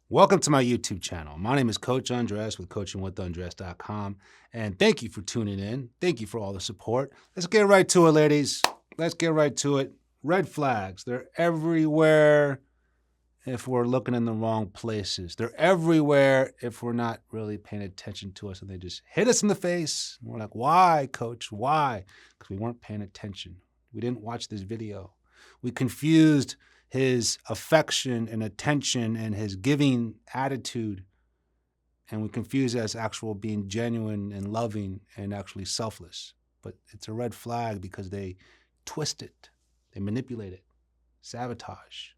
Welcome to my YouTube channel. My name is Coach Andres with coachingwithundress.com, and thank you for tuning in. Thank you for all the support. Let's get right to it, ladies. Let's get right to it. Red flags, they're everywhere if we're looking in the wrong places. They're everywhere if we're not really paying attention to us and they just hit us in the face. And we're like, why, coach? Why? Because we weren't paying attention. We didn't watch this video. We confused his affection and attention and his giving attitude, and we confuse it as actual being genuine and loving and actually selfless. But it's a red flag because they twist it, they manipulate it, sabotage,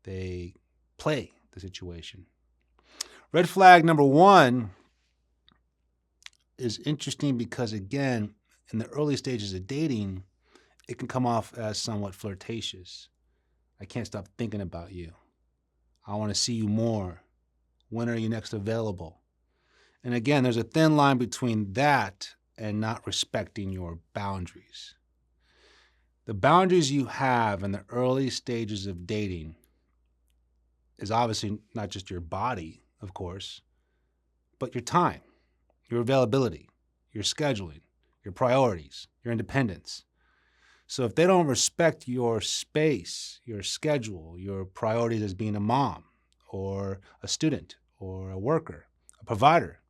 they play the situation. Red flag number one is interesting because, again, in the early stages of dating, it can come off as somewhat flirtatious. I can't stop thinking about you. I want to see you more. When are you next available? And again, there's a thin line between that and not respecting your boundaries. The boundaries you have in the early stages of dating is obviously not just your body, of course, but your time, your availability, your scheduling, your priorities, your independence. So if they don't respect your space, your schedule, your priorities as being a mom or a student or a worker, a provider,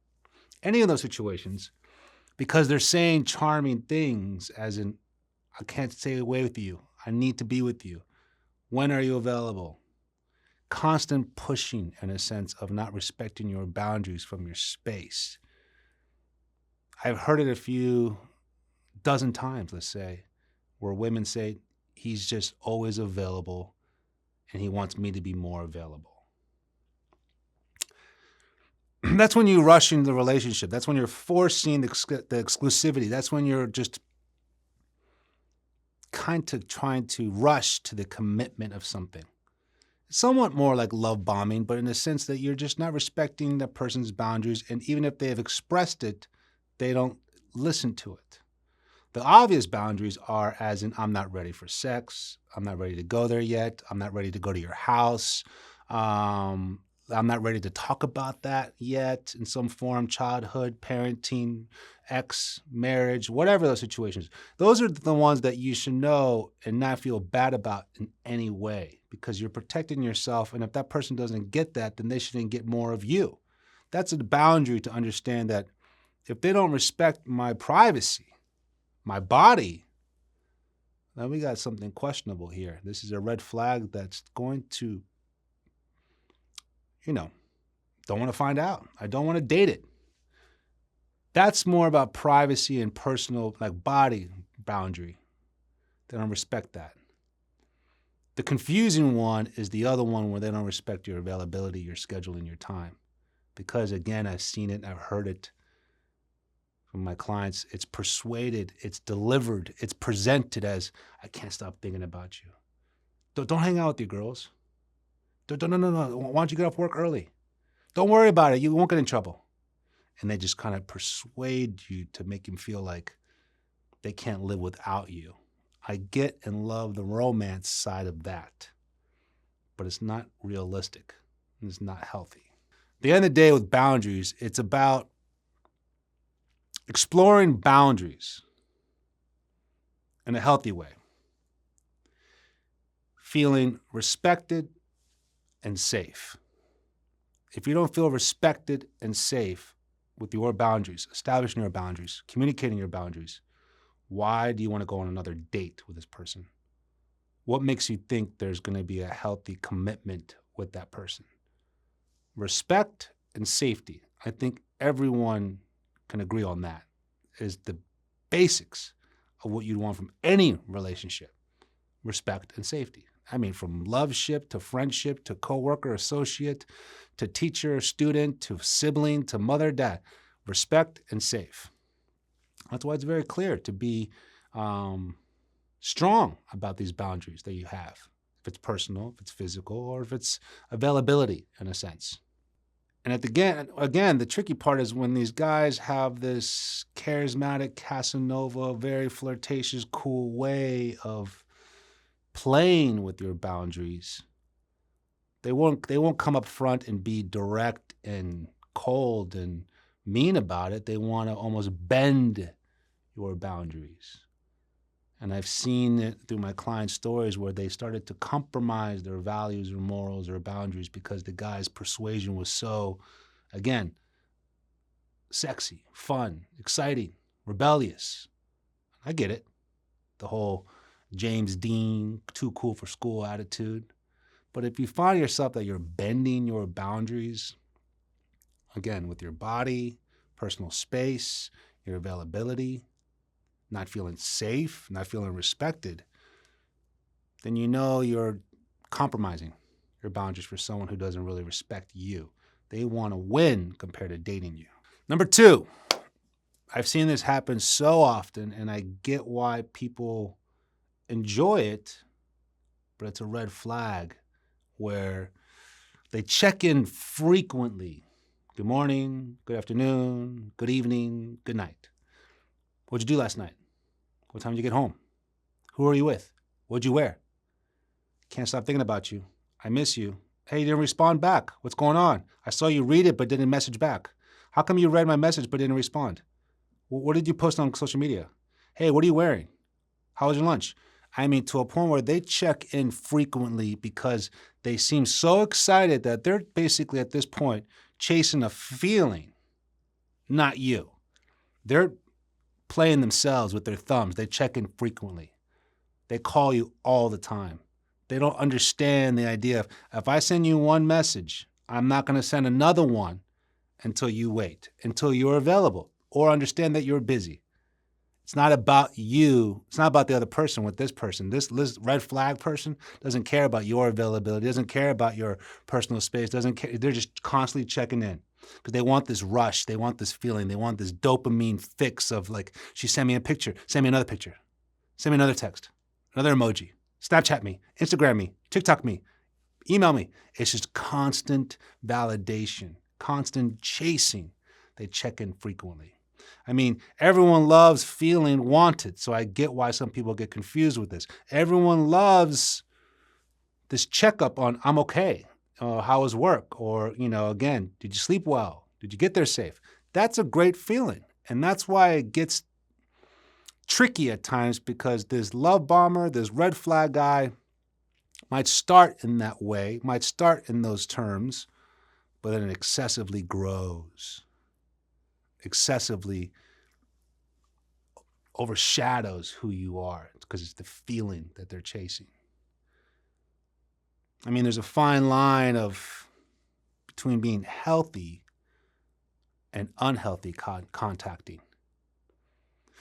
any of those situations, because they're saying charming things as in, I can't stay away with you. I need to be with you. When are you available? Constant pushing in a sense of not respecting your boundaries from your space. I've heard it a few dozen times, let's say, where women say, he's just always available and he wants me to be more available. That's when you rush into the relationship. That's when you're forcing the exclusivity. That's when you're just kind of trying to rush to the commitment of something. It's somewhat more like love bombing, but in the sense that you're just not respecting the person's boundaries, and even if they have expressed it, they don't listen to it. The obvious boundaries are as in, I'm not ready for sex. I'm not ready to go there yet. I'm not ready to go to your house. I'm not ready to talk about that yet in some form, childhood, parenting, ex, marriage, whatever those situations. Those are the ones that you should know and not feel bad about in any way because you're protecting yourself. And if that person doesn't get that, then they shouldn't get more of you. That's a boundary to understand that if they don't respect my privacy, my body, then we got something questionable here. This is a red flag that's going to, don't want to find out. I don't want to date it. That's more about privacy and personal, like body boundary. They don't respect that. The confusing one is the other one where they don't respect your availability, your schedule, and your time. Because again, I've seen it, I've heard it from my clients. It's persuaded, it's delivered, it's presented as, I can't stop thinking about you. Don't hang out with your girls. No. Why don't you get off work early? Don't worry about it. You won't get in trouble. And they just kind of persuade you to make them feel like they can't live without you. I get and love the romance side of that, but it's not realistic and it's not healthy. At the end of the day with boundaries, it's about exploring boundaries in a healthy way, feeling respected and safe. If you don't feel respected and safe with your boundaries, establishing your boundaries, communicating your boundaries, why do you want to go on another date with this person? What makes you think there's going to be a healthy commitment with that person? Respect and safety. I think everyone can agree on that is the basics of what you'd want from any relationship. Respect and safety. I mean, from loveship to friendship to coworker, associate, to teacher, student, to sibling, to mother, dad. Respect and safe. That's why it's very clear to be strong about these boundaries that you have. If it's personal, if it's physical, or if it's availability in a sense. And again, the tricky part is when these guys have this charismatic, Casanova, very flirtatious, cool way of playing with your boundaries, They won't come up front and be direct and cold and mean about it. They want to almost bend your boundaries. And I've seen it through my clients' stories where they started to compromise their values or morals or boundaries because the guy's persuasion was so, again, sexy, fun, exciting, rebellious. I get it. The whole James Dean, too cool for school attitude. But if you find yourself that you're bending your boundaries, again, with your body, personal space, your availability, not feeling safe, not feeling respected, then you know you're compromising your boundaries for someone who doesn't really respect you. They want to win compared to dating you. Number 2, I've seen this happen so often, and I get why people enjoy it, but it's a red flag where they check in frequently. Good morning, good afternoon, good evening, good night. What'd you do last night? What time did you get home? Who are you with? What'd you wear? Can't stop thinking about you. I miss you. Hey, you didn't respond back. What's going on? I saw you read it but didn't message back. How come you read my message but didn't respond? What did you post on social media? Hey, what are you wearing? How was your lunch? I mean, to a point where they check in frequently because they seem so excited that they're basically at this point chasing a feeling, not you. They're playing themselves with their thumbs. They check in frequently. They call you all the time. They don't understand the idea of, if I send you one message, I'm not going to send another one until you wait, until you're available, or understand that you're busy. It's not about you. It's not about the other person with this person. This red flag person doesn't care about your availability, doesn't care about your personal space, doesn't care. They're just constantly checking in because they want this rush. They want this feeling. They want this dopamine fix of like, she sent me a picture, send me another picture, send me another text, another emoji, Snapchat me, Instagram me, TikTok me, email me. It's just constant validation, constant chasing. They check in frequently. I mean, everyone loves feeling wanted, so I get why some people get confused with this. Everyone loves this checkup on, I'm okay, how was work? Or, again, did you sleep well? Did you get there safe? That's a great feeling. And that's why it gets tricky at times, because this love bomber, this red flag guy might start in that way, might start in those terms, but then it excessively grows. Excessively overshadows who you are because it's the feeling that they're chasing. I mean, there's a fine line between being healthy and unhealthy contacting.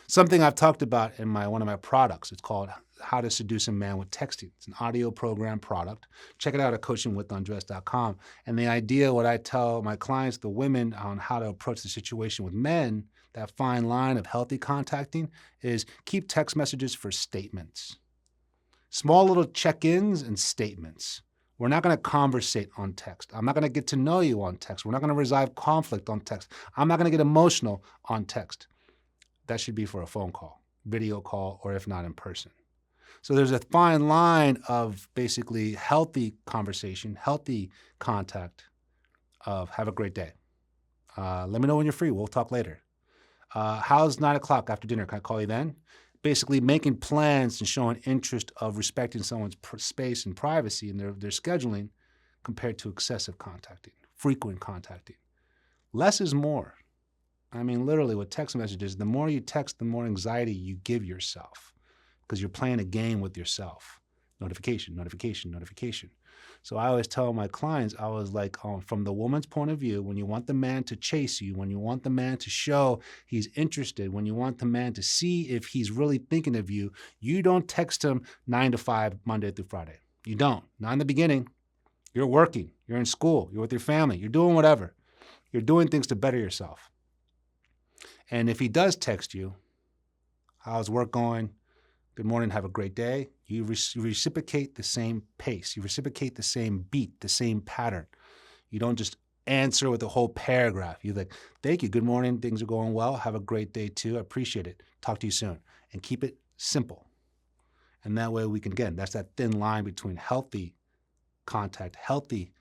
Something I've talked about in one of my products. It's called How to Seduce a Man with Texting. It's an audio program product. Check it out at coachingwithundress.com. And the idea, what I tell my clients, the women, on how to approach the situation with men, that fine line of healthy contacting, is keep text messages for statements. Small little check-ins and statements. We're not going to conversate on text. I'm not going to get to know you on text. We're not going to resolve conflict on text. I'm not going to get emotional on text. That should be for a phone call, video call, or if not, in person. So there's a fine line of basically healthy conversation, healthy contact of have a great day. Let me know when you're free. We'll talk later. How's 9 o'clock after dinner? Can I call you then? Basically making plans and showing interest of respecting someone's space and privacy and their scheduling compared to excessive contacting, frequent contacting. Less is more. I mean, literally with text messages, the more you text, the more anxiety you give yourself because you're playing a game with yourself. Notification, notification, notification. So I always tell my clients, I was like, from the woman's point of view, when you want the man to chase you, when you want the man to show he's interested, when you want the man to see if he's really thinking of you, you don't text him 9 to 5, Monday through Friday. You don't. Not in the beginning. You're working. You're in school. You're with your family. You're doing whatever. You're doing things to better yourself. And if he does text you, how's work going? Good morning, have a great day. You reciprocate the same pace. You reciprocate the same beat, the same pattern. You don't just answer with a whole paragraph. You're like, thank you, good morning, things are going well. Have a great day too, I appreciate it. Talk to you soon. And keep it simple. And that way we can, again, that's that thin line between healthy contact, healthy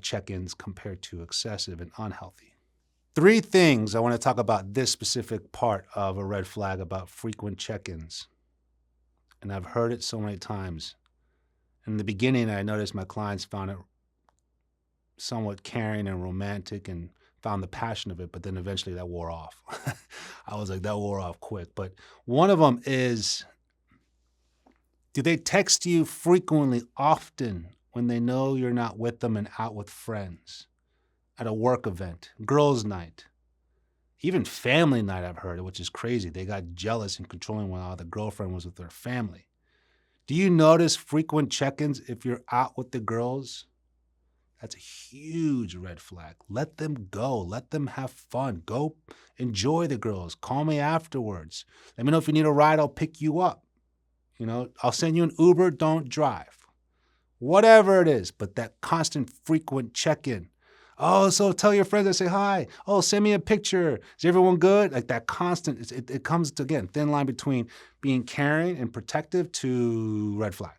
check-ins compared to excessive and unhealthy. 3 things I want to talk about this specific part of a red flag about frequent check-ins. And I've heard it so many times. In the beginning, I noticed my clients found it somewhat caring and romantic and found the passion of it, but then eventually that wore off. I was like, that wore off quick. But one of them is, do they text you frequently, often, when they know you're not with them and out with friends? At a work event, girls' night, even family night, I've heard, which is crazy. They got jealous and controlling while the girlfriend was with their family. Do you notice frequent check-ins if you're out with the girls? That's a huge red flag. Let them go. Let them have fun. Go enjoy the girls. Call me afterwards. Let me know if you need a ride. I'll pick you up. I'll send you an Uber. Don't drive. Whatever it is, but that constant, frequent check-in. Oh, so tell your friends I say hi. Oh, send me a picture. Is everyone good? Like that constant, it comes to, again, thin line between being caring and protective to red flag.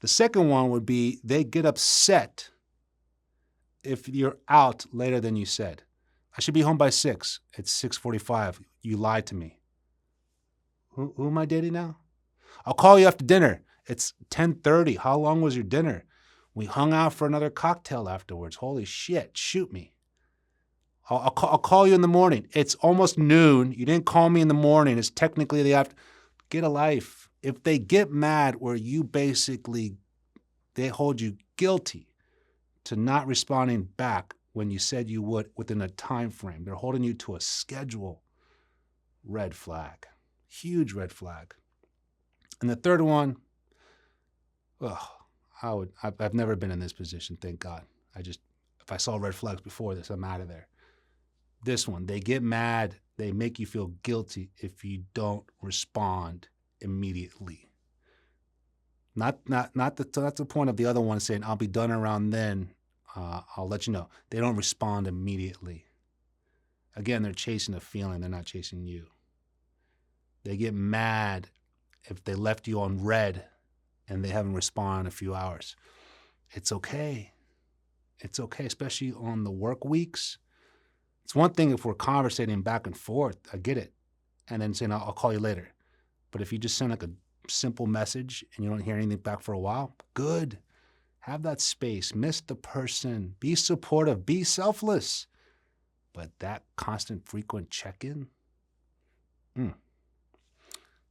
The second one would be they get upset if you're out later than you said. I should be home by 6. It's 6:45. You lied to me. Who am I dating now? I'll call you after dinner. It's 10:30. How long was your dinner? We hung out for another cocktail afterwards. Holy shit, shoot me. I'll call you in the morning. It's almost noon. You didn't call me in the morning. It's technically the afternoon. Get a life. If they get mad where you basically, they hold you guilty to not responding back when you said you would within a time frame. They're holding you to a schedule. Red flag. Huge red flag. And the third one, I've never been in this position, thank God. If I saw red flags before this, I'm out of there. This one, they get mad, they make you feel guilty if you don't respond immediately. Not the point of the other one saying, I'll be done around then, I'll let you know. They don't respond immediately. Again, they're chasing a feeling, they're not chasing you. They get mad if they left you on red and they haven't responded in a few hours. It's okay. It's okay, especially on the work weeks. It's one thing if we're conversating back and forth, I get it, and then saying, I'll call you later. But if you just send like a simple message and you don't hear anything back for a while, good. Have that space. Miss the person. Be supportive. Be selfless. But that constant, frequent check-in?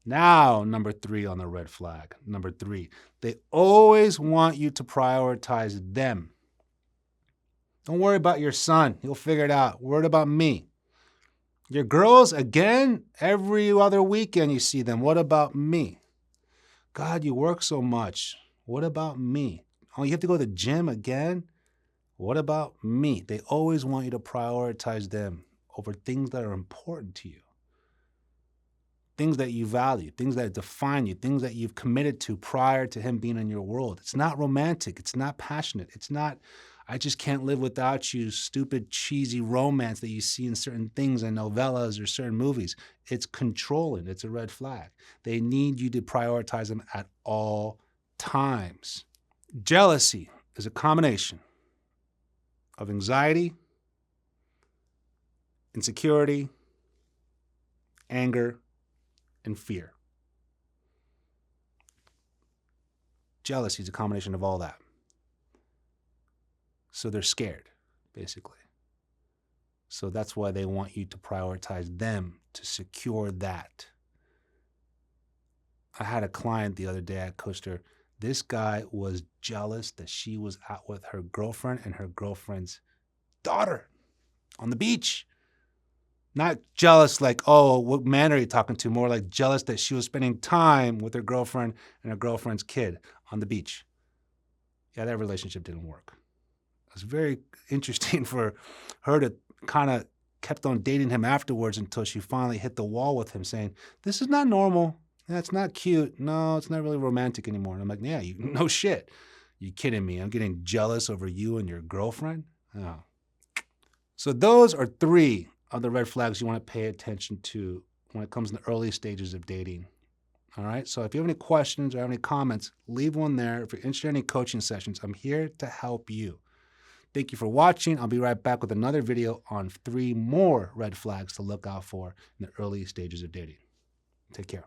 Now, number 3 on the red flag. Number 3, they always want you to prioritize them. Don't worry about your son. He'll figure it out. Worry about me. Your girls, again, every other weekend you see them. What about me? God, you work so much. What about me? Oh, you have to go to the gym again? What about me? They always want you to prioritize them over things that are important to you. Things that you value, things that define you, things that you've committed to prior to him being in your world. It's not romantic. It's not passionate. It's not, I just can't live without you, stupid, cheesy romance that you see in certain things in novellas or certain movies. It's controlling. It's a red flag. They need you to prioritize them at all times. Jealousy is a combination of anxiety, insecurity, anger, and fear. Jealousy is a combination of all that. So they're scared, basically. So that's why they want you to prioritize them to secure that. I had a client the other day, I coached her. This guy was jealous that she was out with her girlfriend and her girlfriend's daughter on the beach. Not jealous like, oh, what man are you talking to? More like jealous that she was spending time with her girlfriend and her girlfriend's kid on the beach. Yeah, that relationship didn't work. It was very interesting for her to kind of kept on dating him afterwards until she finally hit the wall with him saying, this is not normal. That's not cute. No, it's not really romantic anymore. And I'm like, yeah, no shit. You kidding me? I'm getting jealous over you and your girlfriend? Oh. So those are 3 of the red flags you want to pay attention to when it comes in the early stages of dating. All right. So if you have any questions or have any comments, leave one there. If you're interested in any coaching sessions, I'm here to help you. Thank you for watching. I'll be right back with another video on 3 more red flags to look out for in the early stages of dating. Take care.